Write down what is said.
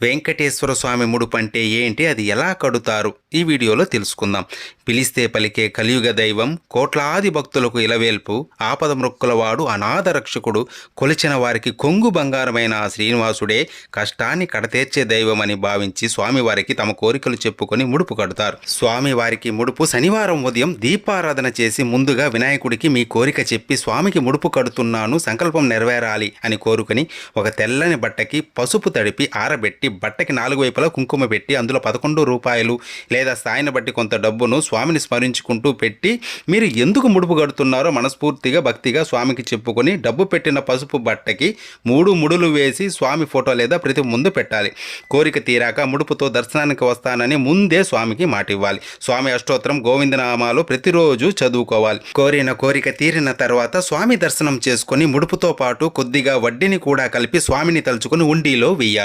వెంకటేశ్వర స్వామి ముడుపు అంటే ఏంటి, అది ఎలా కడుతారు, ఈ వీడియోలో తెలుసుకుందాం. పిలిస్తే పలికే కలియుగ దైవం, కోట్లాది భక్తులకు ఇలవేల్పు, ఆపద మృక్కులవాడు, అనాథ రక్షకుడు, కొలిచిన వారికి కొంగు బంగారమైన ఆ శ్రీనివాసుడే కష్టాన్ని కడతీర్చే దైవం అని భావించి స్వామివారికి తమ కోరికలు చెప్పుకొని ముడుపు కడతారు. స్వామివారికి ముడుపు శనివారం ఉదయం దీపారాధన చేసి ముందుగా వినాయకుడికి మీ కోరిక చెప్పి స్వామికి ముడుపు కడుతున్నాను, సంకల్పం నెరవేరాలి అని కోరుకుని ఒక తెల్లని బట్టకి పసుపు తడిపి ఆరబెట్టి బట్టకి 4 వైపులా కుంకుమ పెట్టి అందులో 11 రూపాయలు లేదా స్థాయిని బట్టి కొంత డబ్బును స్వామిని స్మరించుకుంటూ పెట్టి మీరు ఎందుకు ముడుపు కడుతున్నారో మనస్ఫూర్తిగా భక్తిగా స్వామికి చెప్పుకొని డబ్బు పెట్టిన పసుపు బట్టకి 3 ముడులు వేసి స్వామి ఫోటో లేదా ప్రతి ముందు పెట్టాలి. కోరిక తీరాక ముడుపుతో దర్శనానికి వస్తానని ముందే స్వామికి మాట ఇవ్వాలి. స్వామి అష్టోత్తరం గోవిందనామాలు ప్రతిరోజు చదువుకోవాలి. కోరిన కోరిక తీరిన తర్వాత స్వామి దర్శనం చేసుకొని ముడుపుతో పాటు కొద్దిగా వడ్డీని కూడా కలిపి స్వామిని తలుచుకొని ఉండిలో వెయ్యాలి.